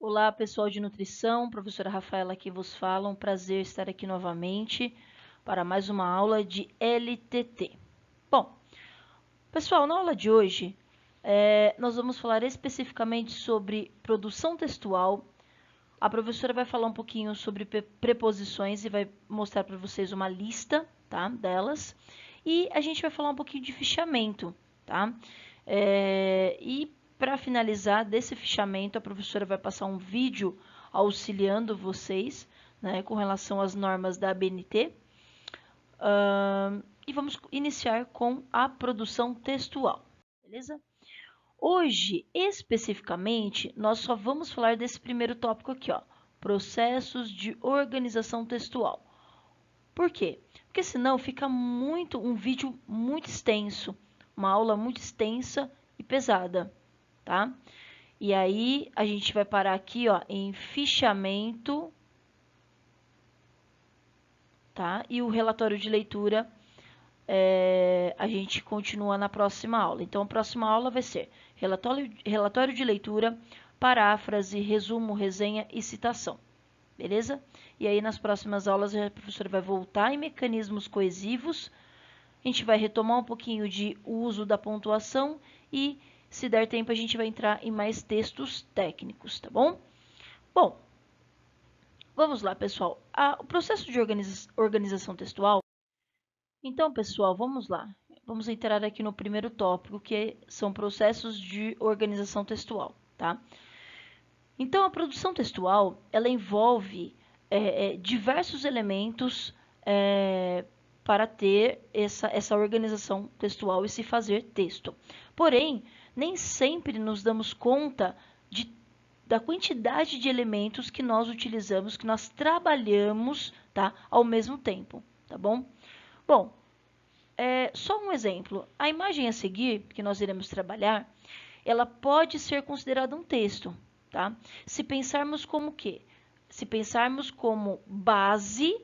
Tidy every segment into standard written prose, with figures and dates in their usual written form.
Olá, pessoal de nutrição, professora Rafaela aqui vos fala. Um prazer estar aqui novamente para mais uma aula de LTT. Bom, pessoal, na aula de hoje nós vamos falar especificamente sobre produção textual. A professora vai falar um pouquinho sobre preposições e vai mostrar para vocês uma lista, tá, delas. E a gente vai falar um pouquinho de fichamento, tá? E para finalizar desse fichamento, a professora vai passar um vídeo auxiliando vocês, né, com relação às normas da ABNT. E vamos iniciar com a produção textual, beleza? Hoje, especificamente, nós só vamos falar desse primeiro tópico aqui, ó, processos de organização textual. Por quê? Porque senão fica um vídeo muito extenso, uma aula muito extensa e pesada, tá? E aí a gente vai parar aqui, ó, em fichamento, tá? E o relatório de leitura a gente continua na próxima aula. Então, a próxima aula vai ser relatório de leitura, paráfrase, resumo, resenha e citação. Beleza? E aí, nas próximas aulas, a professora vai voltar em mecanismos coesivos. A gente vai retomar um pouquinho de uso da pontuação e, se der tempo, a gente vai entrar em mais textos técnicos, tá bom? Bom, vamos lá, pessoal. O processo de organização textual. Então, pessoal, vamos lá. Vamos entrar aqui no primeiro tópico, que são processos de organização textual, tá? Então, a produção textual, ela envolve diversos elementos para ter essa organização textual e se fazer texto. Porém, nem sempre nos damos conta da quantidade de elementos que nós utilizamos, que nós trabalhamos, tá, ao mesmo tempo, tá bom? Bom, só um exemplo. A imagem a seguir, que nós iremos trabalhar, ela pode ser considerada um texto, tá? Se pensarmos como quê? Se pensarmos como base,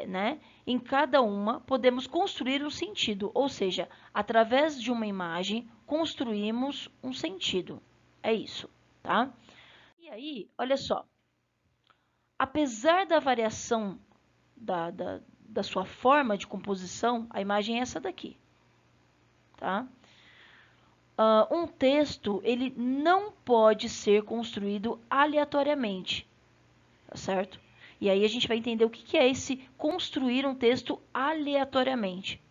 né, em cada uma, podemos construir um sentido, ou seja, através de uma imagem, construímos um sentido. É isso, tá? E aí, olha só, apesar da variação da sua forma de composição, a imagem é essa daqui, tá? Um texto, ele não pode ser construído aleatoriamente, tá certo? E aí a gente vai entender o que é esse construir um texto aleatoriamente.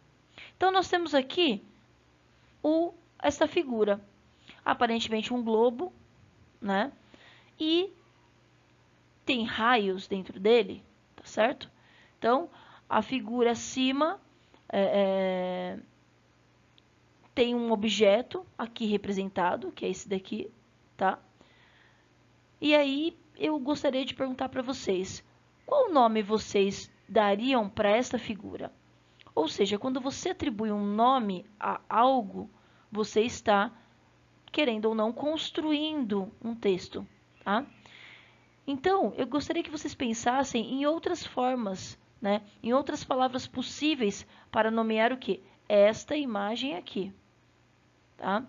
Então, nós temos aqui essa figura, aparentemente um globo, né? E tem raios dentro dele, tá certo? Então, a figura acima tem um objeto aqui representado, que é esse daqui, tá? E aí eu gostaria de perguntar para vocês, qual nome vocês dariam para esta figura? Ou seja, quando você atribui um nome a algo, você está, querendo ou não, construindo um texto, tá? Então, eu gostaria que vocês pensassem em outras formas, né? Em outras palavras possíveis para nomear o quê? Esta imagem aqui, tá?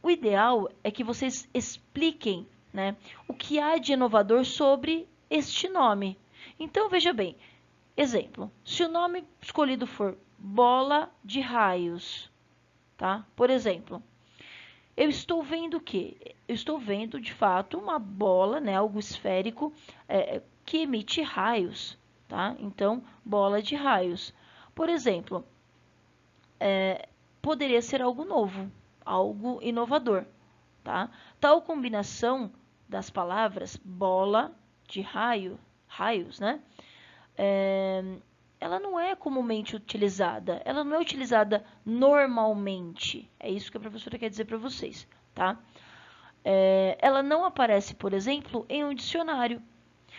O ideal é que vocês expliquem, né, o que há de inovador sobre este nome. Então, veja bem, exemplo, se o nome escolhido for bola de raios, tá? Por exemplo, eu estou vendo o quê? Eu estou vendo, de fato, uma bola, né, algo esférico, que emite raios, tá? Então, bola de raios. Por exemplo, poderia ser algo novo, algo inovador, tá? Tal combinação das palavras bola de raios, né? Ela não é comumente utilizada, ela não é utilizada normalmente. É isso que a professora quer dizer para vocês, tá? Ela não aparece, por exemplo, em um dicionário.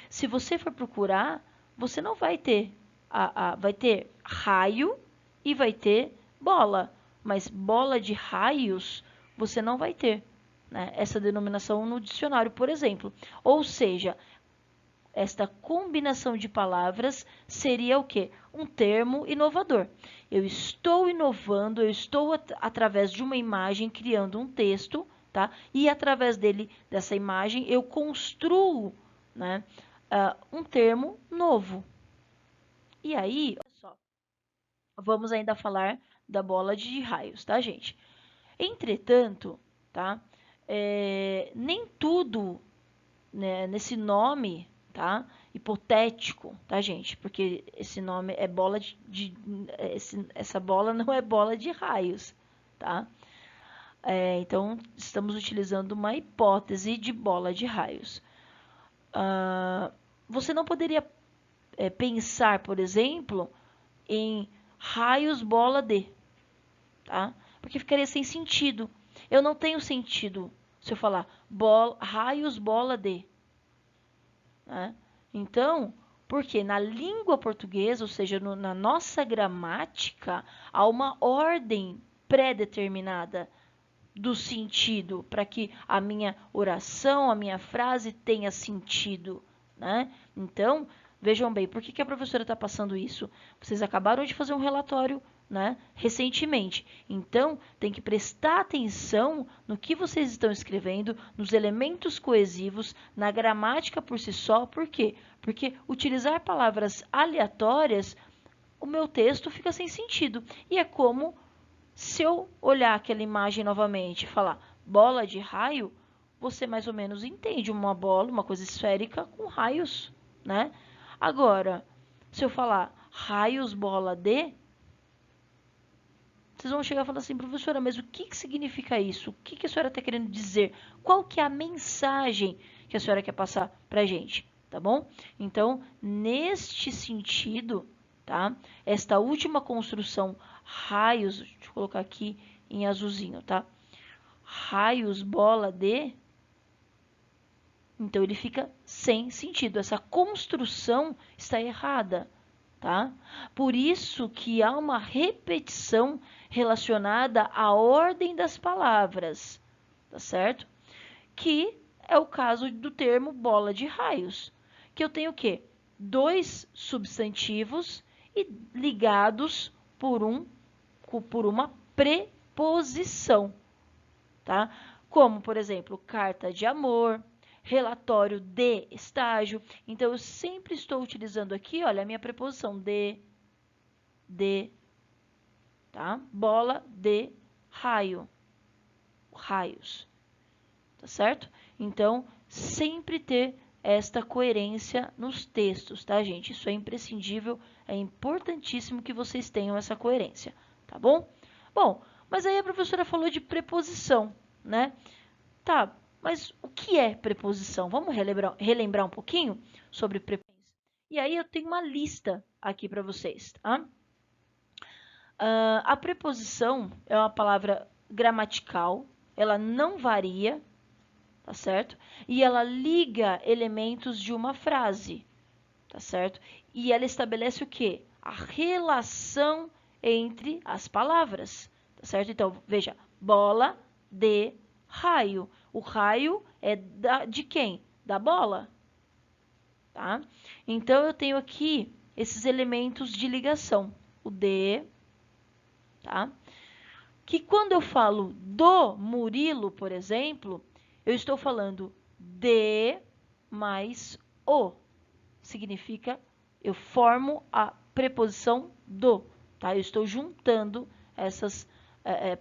Se você for procurar, você não vai ter, vai ter raio e vai ter bola, mas bola de raios você não vai ter, né, essa denominação no dicionário, por exemplo. Ou seja, esta combinação de palavras seria o quê? Um termo inovador. Eu estou inovando, eu estou através de uma imagem criando um texto, tá? E através dessa imagem, eu construo, né, um termo novo. E aí, olha só, vamos ainda falar da bola de raios, tá, gente? Entretanto, tá, nem tudo, né, nesse nome, tá, hipotético, tá, gente? Porque esse nome é bola essa bola não é bola de raios, tá? Então, estamos utilizando uma hipótese de bola de raios. Você não poderia pensar, por exemplo, em raios bola de, tá? Porque ficaria sem sentido. Eu não tenho sentido se eu falar raios bola de, né? Então, porque na língua portuguesa, ou seja, na nossa gramática, há uma ordem pré-determinada do sentido para que a minha oração, a minha frase tenha sentido, né? Então, vejam bem, por que a professora está passando isso? Vocês acabaram de fazer um relatório, né, recentemente. Então, tem que prestar atenção no que vocês estão escrevendo, nos elementos coesivos, na gramática por si só. Por quê? Porque utilizar palavras aleatórias, o meu texto fica sem sentido. E é como se eu olhar aquela imagem novamente e falar bola de raio, você mais ou menos entende uma bola, uma coisa esférica com raios, né? Agora, se eu falar raios bola de, vocês vão chegar e falar assim, professora, mas o que significa isso? O que a senhora está querendo dizer? Qual que é a mensagem que a senhora quer passar para a gente? Tá bom? Então, neste sentido, tá? Esta última construção, raios, deixa eu colocar aqui em azulzinho, tá? Raios bola de, então ele fica sem sentido. Essa construção está errada, tá? Por isso que há uma repetição relacionada à ordem das palavras, tá certo? Que é o caso do termo bola de raios, que eu tenho o quê? Dois substantivos e ligados por uma preposição, tá? Como, por exemplo, carta de amor, relatório de estágio. Então, eu sempre estou utilizando aqui, olha, a minha preposição de, tá? Bola de raio, raios, tá certo? Então, sempre ter esta coerência nos textos, tá, gente? Isso é imprescindível, é importantíssimo que vocês tenham essa coerência, tá bom? Bom, mas aí a professora falou de preposição, né? Tá, mas o que é preposição? Vamos relembrar um pouquinho sobre preposição? E aí eu tenho uma lista aqui para vocês, tá? A preposição é uma palavra gramatical, ela não varia, tá certo? E ela liga elementos de uma frase, tá certo? E ela estabelece o quê? A relação entre as palavras, tá certo? Então, veja, bola de raio. O raio é de quem? Da bola, tá? Então, eu tenho aqui esses elementos de ligação. O de, tá? Que quando eu falo do Murilo, por exemplo, eu estou falando de mais o. Significa, eu formo a preposição do, tá? Eu estou juntando essas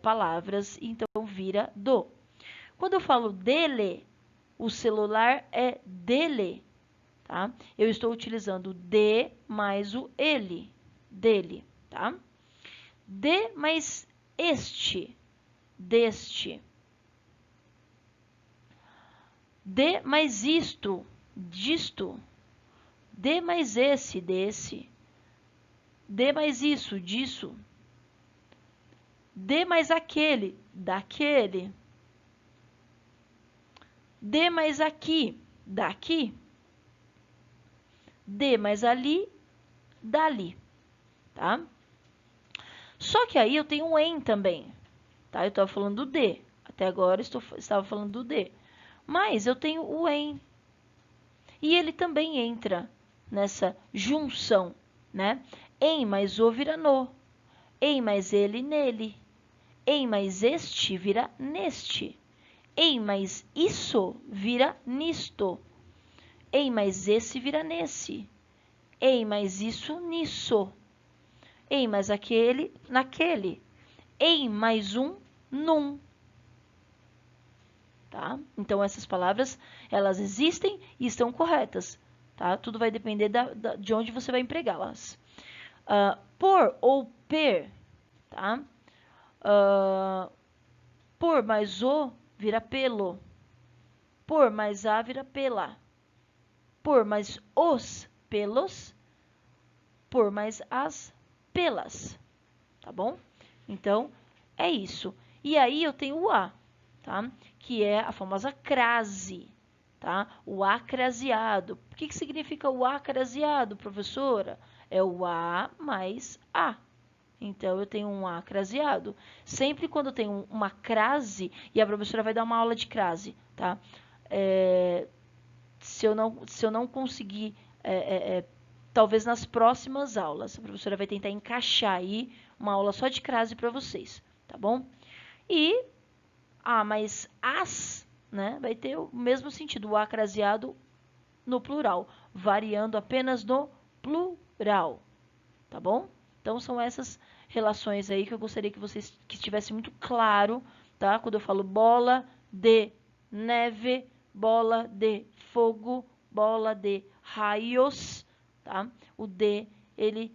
palavras, então vira do. Quando eu falo dele, o celular é dele, tá? Eu estou utilizando de mais o ele, dele, tá? De mais este, deste. De mais isto, disto. De mais esse, desse. De mais isso, disso. De mais aquele, daquele. De mais aqui, daqui. De mais ali, dali, tá? Só que aí eu tenho um em também, tá? Eu estava falando do de, até agora estava falando do de. Mas eu tenho o em. E ele também entra nessa junção, né? Em mais o vira no. Em mais ele, nele. Em mais este vira neste. Ei, mas isso vira nisto. Ei, mas esse vira nesse. Ei, mas isso nisso. Ei, mas aquele naquele. Ei, mais um num. Tá? Então, essas palavras, elas existem e estão corretas. Tá? Tudo vai depender de onde você vai empregá-las. Por ou per, tá? Por mais o vira pelo. Por mais a vira pela. Por mais os pelos. Por mais as pelas. Tá bom? Então, é isso. E aí eu tenho o a, tá? Que é a famosa crase, tá? O acraseado. O que significa o acraseado, professora? É o a mais a. Então, eu tenho um acraseado. Sempre quando eu tenho uma crase, e a professora vai dar uma aula de crase, tá? Se eu não conseguir, talvez nas próximas aulas, a professora vai tentar encaixar aí uma aula só de crase para vocês, tá bom? E, mas as, né, vai ter o mesmo sentido, o acraseado no plural, variando apenas no plural, tá bom? Então, são essas relações aí que eu gostaria que vocês que estivesse muito claro, tá? Quando eu falo bola de neve, bola de fogo, bola de raios, tá? O de, ele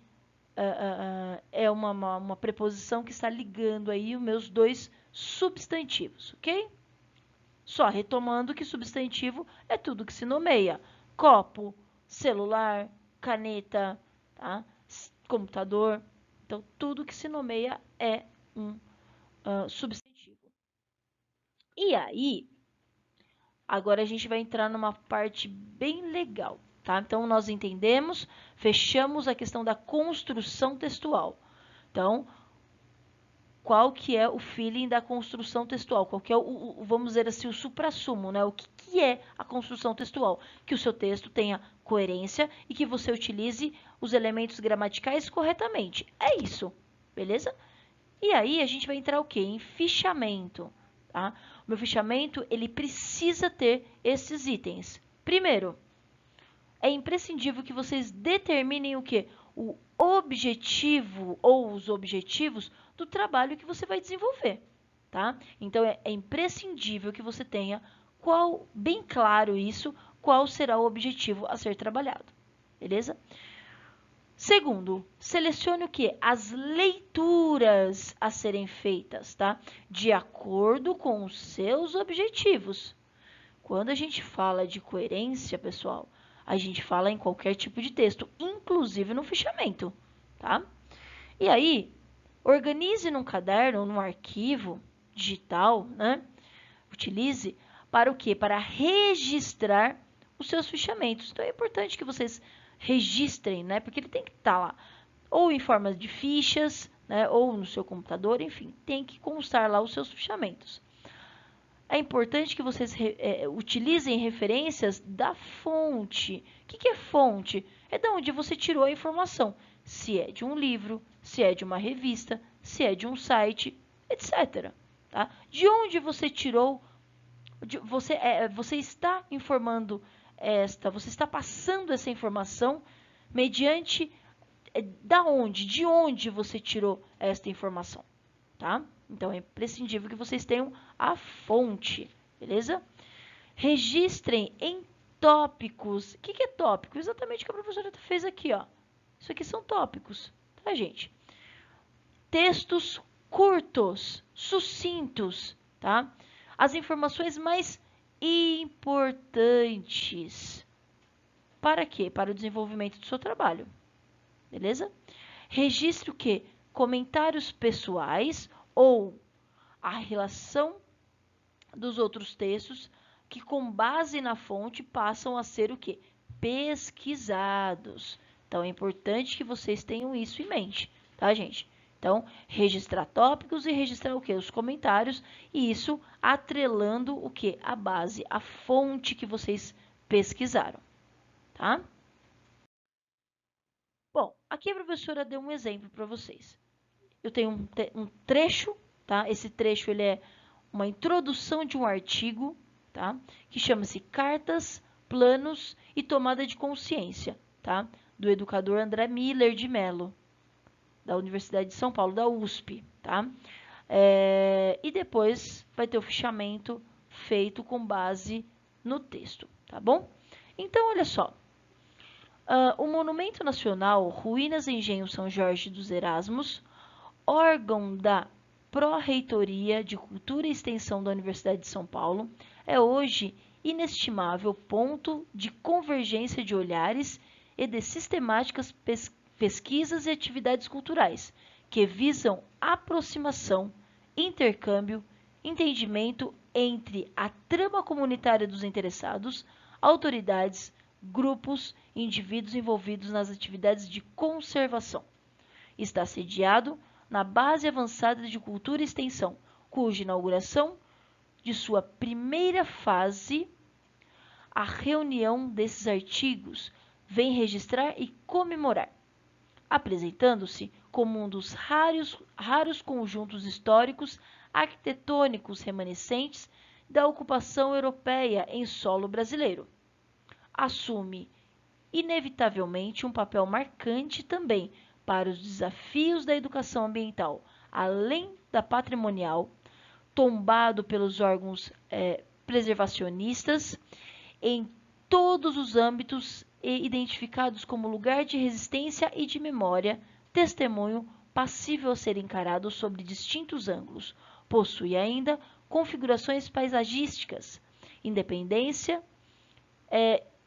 é uma preposição que está ligando aí os meus dois substantivos, ok? Só retomando que substantivo é tudo que se nomeia. Copo, celular, caneta, tá? Computador. Então, tudo que se nomeia é um substantivo. E aí, agora a gente vai entrar numa parte bem legal, tá? Então, nós entendemos, fechamos a questão da construção textual. Então, qual que é o feeling da construção textual? Qual que é vamos dizer assim, o suprassumo, né? O que é a construção textual? Que o seu texto tenha coerência e que você utilize os elementos gramaticais corretamente. É isso, beleza? E aí a gente vai entrar o quê? Em fichamento, tá? O meu fichamento, ele precisa ter esses itens. Primeiro, é imprescindível que vocês determinem o quê? O objetivo ou os objetivos do trabalho que você vai desenvolver, tá? Então, é imprescindível que você tenha bem claro isso, qual será o objetivo a ser trabalhado, beleza? Segundo, selecione o quê? As leituras a serem feitas, tá? De acordo com os seus objetivos. Quando a gente fala de coerência, pessoal, a gente fala em qualquer tipo de texto, inclusive no fichamento, tá? E aí, organize num caderno, num arquivo digital, né? Utilize para o quê? Para registrar os seus fichamentos. Então, é importante que vocês registrem, né? Porque ele tem que estar lá, ou em forma de fichas, né? Ou no seu computador, enfim, tem que constar lá os seus fichamentos. É importante que vocês utilizem referências da fonte. O que é fonte? É de onde você tirou a informação. Se é de um livro, se é de uma revista, se é de um site, etc. Tá? De onde você tirou, você está informando você está passando essa informação mediante de onde você tirou esta informação, tá? Então, é imprescindível que vocês tenham a fonte, beleza? Registrem em tópicos. O que é tópico? Exatamente o que a professora fez aqui, ó. Isso aqui são tópicos, tá, gente? Textos curtos, sucintos, tá? As informações mais importantes. Para quê? Para o desenvolvimento do seu trabalho, beleza? Registre o quê? Comentários pessoais ou a relação dos outros textos que, com base na fonte, passam a ser o quê? Pesquisados. Então, é importante que vocês tenham isso em mente, tá, gente? Então, registrar tópicos e registrar o quê? Os comentários, e isso atrelando o quê? A base, a fonte que vocês pesquisaram, tá? Bom, aqui a professora deu um exemplo para vocês. Eu tenho um trecho, tá? Esse trecho, ele é uma introdução de um artigo, tá? Que chama-se Cartas, Planos e Tomada de Consciência, tá? Do educador André Miller de Mello, da Universidade de São Paulo, da USP, tá? E depois vai ter o fichamento feito com base no texto, tá bom? Então, olha só. O Monumento Nacional Ruínas Engenho São Jorge dos Erasmos, órgão da Pró-Reitoria de Cultura e Extensão da Universidade de São Paulo, é hoje inestimável ponto de convergência de olhares e de sistemáticas pesquisas e atividades culturais que visam aproximação, intercâmbio, entendimento entre a trama comunitária dos interessados, autoridades, grupos e indivíduos envolvidos nas atividades de conservação. Está sediado na Base Avançada de Cultura e Extensão, cuja inauguração de sua primeira fase, a reunião desses artigos vem registrar e comemorar, apresentando-se como um dos raros conjuntos históricos arquitetônicos remanescentes da ocupação europeia em solo brasileiro. Assume, inevitavelmente, um papel marcante também para os desafios da educação ambiental, além da patrimonial, tombado pelos órgãos preservacionistas em todos os âmbitos e identificados como lugar de resistência e de memória, testemunho passível a ser encarado sob distintos ângulos. Possui ainda configurações paisagísticas, independência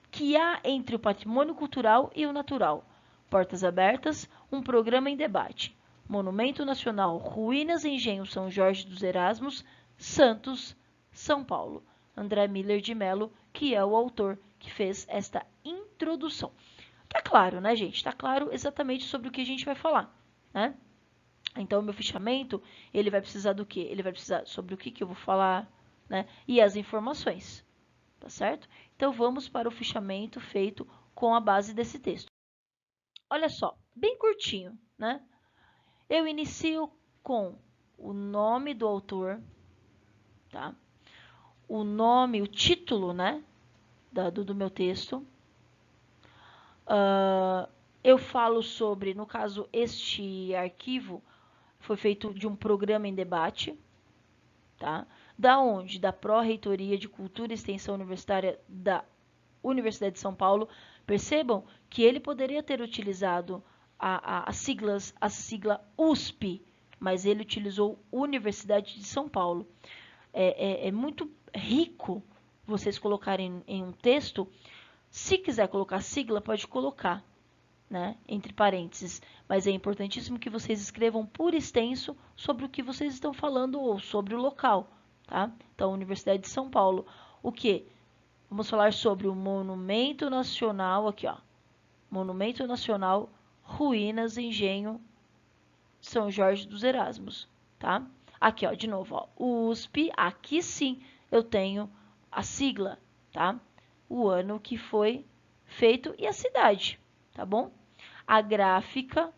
que há entre o patrimônio cultural e o natural. Portas abertas, um programa em debate. Monumento Nacional Ruínas Engenho São Jorge dos Erasmos, Santos, São Paulo. André Miller de Mello, que é o autor que fez esta introdução. Tá claro, né, gente? Tá claro exatamente sobre o que a gente vai falar, né? Então, o meu fichamento, ele vai precisar do quê? Ele vai precisar sobre o que eu vou falar, né? E as informações, tá certo? Então, vamos para o fichamento feito com a base desse texto. Olha só, bem curtinho, né? Eu inicio com o nome do autor, tá? O nome, o título, né? Do meu texto. Eu falo sobre, no caso, este arquivo foi feito de um programa em debate, tá? Da onde? Da Pró-Reitoria de Cultura e Extensão Universitária da Universidade de São Paulo. Percebam que ele poderia ter utilizado a sigla USP, mas ele utilizou Universidade de São Paulo. É muito rico vocês colocarem em um texto. Se quiser colocar sigla, pode colocar, né, entre parênteses, mas é importantíssimo que vocês escrevam por extenso sobre o que vocês estão falando ou sobre o local, tá? Então, Universidade de São Paulo. O que? Vamos falar sobre o Monumento Nacional, aqui, ó. Monumento Nacional Ruínas Engenho São Jorge dos Erasmos, tá? Aqui, ó, de novo, ó, USP, aqui sim eu tenho a sigla, tá? O ano que foi feito e a cidade, tá bom? A gráfica,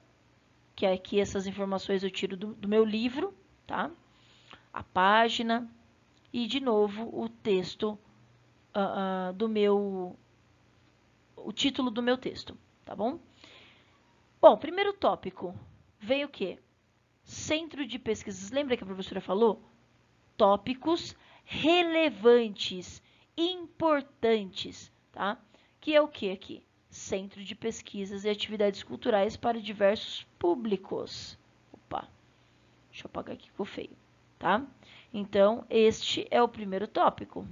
que aqui essas informações eu tiro do meu livro, tá? A página e, de novo, o texto o título do meu texto, tá bom? Bom, primeiro tópico, veio o quê? Centro de pesquisas. Lembra que a professora falou? Tópicos relevantes, importantes, tá? Que é o que aqui? Centro de pesquisas e atividades culturais para diversos públicos. Opa, deixa eu apagar aqui que ficou feio, tá? Então, este é o primeiro tópico.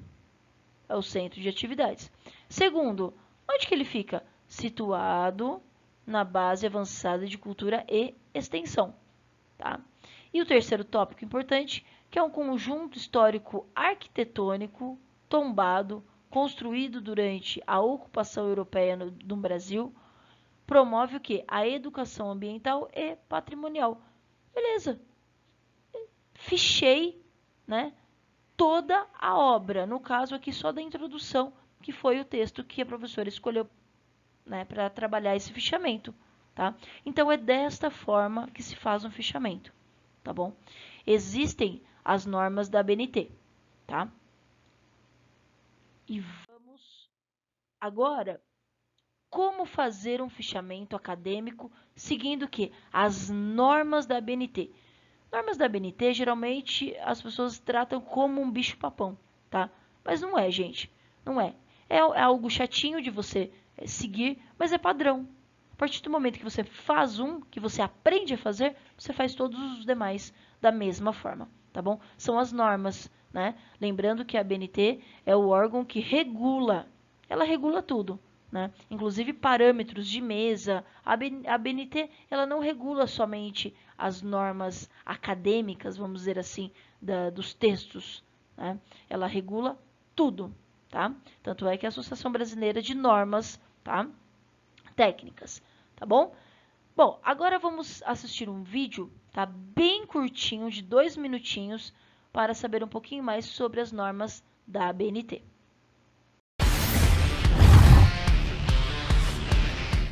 É o centro de atividades. Segundo, onde que ele fica? Situado na base avançada de cultura e extensão, tá? E o terceiro tópico importante, que é um conjunto histórico arquitetônico tombado, construído durante a ocupação europeia no Brasil, promove o quê? A educação ambiental e patrimonial. Beleza. Fichei, né, toda a obra, no caso aqui só da introdução, que foi o texto que a professora escolheu, né, para trabalhar esse fichamento, tá? Então, é desta forma que se faz um fichamento, tá bom? Existem as normas da ABNT, tá? E vamos agora, como fazer um fichamento acadêmico seguindo o quê? As normas da ABNT. Normas da ABNT, geralmente, as pessoas tratam como um bicho-papão, tá? Mas não é, gente. Não é. É algo chatinho de você seguir, mas é padrão. A partir do momento que você faz um, que você aprende a fazer, você faz todos os demais da mesma forma, tá bom? São as normas, né? Lembrando que a ABNT é o órgão que regula. Ela regula tudo, né? Inclusive parâmetros de mesa. A ABNT, ela não regula somente as normas acadêmicas, vamos dizer assim, dos textos, né? Ela regula tudo, tá? Tanto é que a Associação Brasileira de Normas, tá? Técnicas, tá bom? Bom, agora vamos assistir um vídeo, tá? Bem curtinho, de 2 minutinhos, para saber um pouquinho mais sobre as normas da ABNT.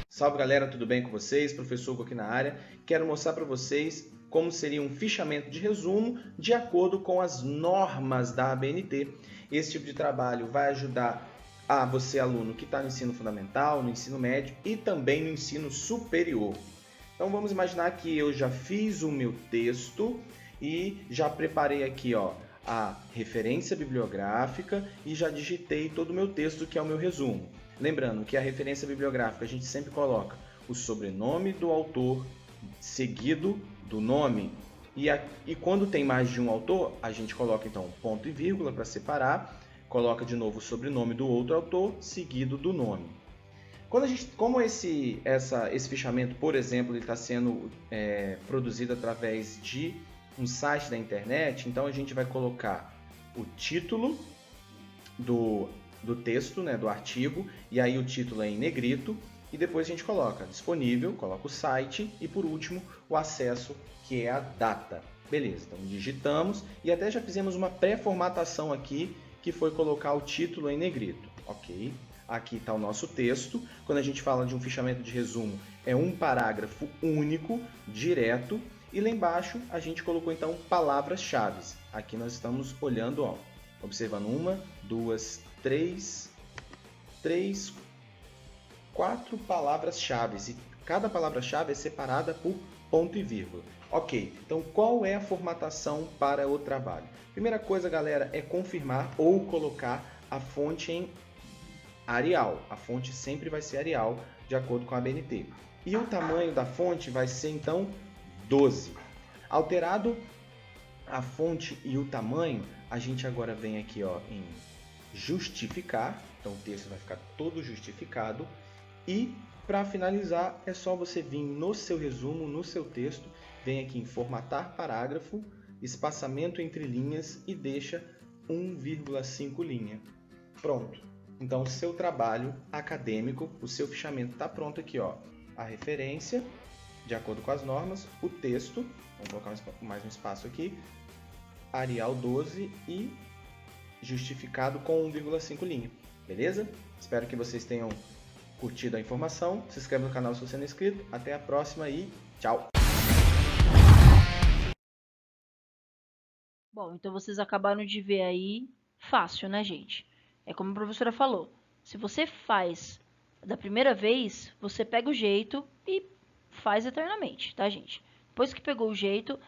Salve galera, tudo bem com vocês? Professor Hugo aqui na área. Quero mostrar para vocês como seria um fichamento de resumo de acordo com as normas da ABNT. Esse tipo de trabalho vai ajudar a você, aluno que está no ensino fundamental, no ensino médio e também no ensino superior. Então vamos imaginar que eu já fiz o meu texto e já preparei aqui a referência bibliográfica e já digitei todo o meu texto, que é o meu resumo. Lembrando que a referência bibliográfica a gente sempre coloca o sobrenome do autor seguido do nome. E quando tem mais de um autor, a gente coloca então ponto e vírgula para separar, coloca de novo o sobrenome do outro autor seguido do nome. Como esse fichamento, por exemplo, está sendo produzido através de um site da internet, então a gente vai colocar o título do texto, né, do artigo, e aí o título é em negrito, e depois a gente coloca disponível, coloca o site e por último o acesso, que é a data. Beleza, então digitamos e até já fizemos uma pré-formatação aqui, que foi colocar o título em negrito, ok? Aqui está o nosso texto. Quando a gente fala de um fichamento de resumo, é um parágrafo único, direto, e lá embaixo a gente colocou então palavras-chave. Aqui nós estamos olhando, observando 1, 2, 3, 4 palavras-chave, e cada palavra-chave é separada por ponto e vírgula. Ok, então qual é a formatação para o trabalho? Primeira coisa, galera, é confirmar ou colocar a fonte em Arial. A fonte sempre vai ser Arial, de acordo com a ABNT. E o tamanho da fonte vai ser, então, 12. Alterado a fonte e o tamanho, a gente agora vem aqui em justificar. Então, o texto vai ficar todo justificado. E, para finalizar, é só você vir no seu resumo, no seu texto, vem aqui em formatar parágrafo, espaçamento entre linhas e deixa 1,5 linha. Pronto. Então, o seu trabalho acadêmico, o seu fichamento está pronto aqui, a referência, de acordo com as normas, o texto, vamos colocar mais um espaço aqui, Arial 12 e justificado com 1,5 linha, beleza? Espero que vocês tenham curtido a informação, se inscreve no canal se você não é inscrito, até a próxima e tchau! Bom, então vocês acabaram de ver aí, fácil, né, gente? É como a professora falou, se você faz da primeira vez, você pega o jeito e faz eternamente, tá, gente? Depois que pegou o jeito,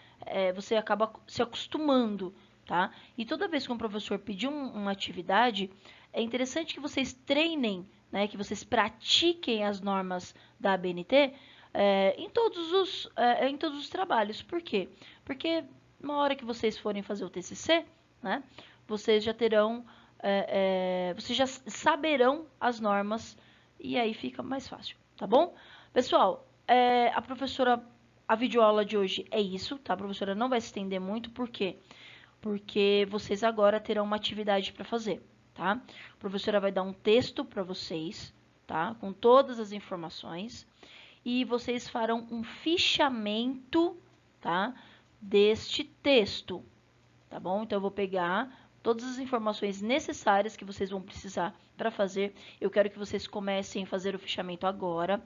você acaba se acostumando, tá? E toda vez que um professor pedir uma atividade, é interessante que vocês treinem, né, que vocês pratiquem as normas da ABNT em todos os trabalhos. Por quê? Porque na hora que vocês forem fazer o TCC, né, vocês já terão vocês já saberão as normas e aí fica mais fácil, tá bom? Pessoal, a videoaula de hoje é isso, tá? A professora não vai se estender muito, por quê? Porque vocês agora terão uma atividade para fazer, tá? A professora vai dar um texto para vocês, tá? Com todas as informações e vocês farão um fichamento, tá? Deste texto, tá bom? Então eu vou pegar todas as informações necessárias que vocês vão precisar para fazer. Eu quero que vocês comecem a fazer o fichamento agora.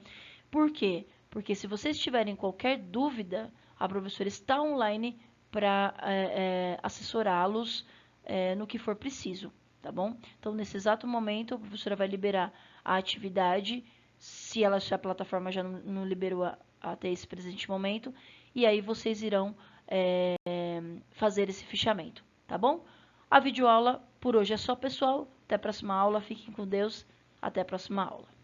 Por quê? Porque se vocês tiverem qualquer dúvida, a professora está online para assessorá-los no que for preciso, tá bom? Então, nesse exato momento, a professora vai liberar a atividade, se a plataforma já não liberou até esse presente momento, e aí vocês irão fazer esse fichamento, tá bom? A videoaula por hoje é só, pessoal. Até a próxima aula. Fiquem com Deus. Até a próxima aula.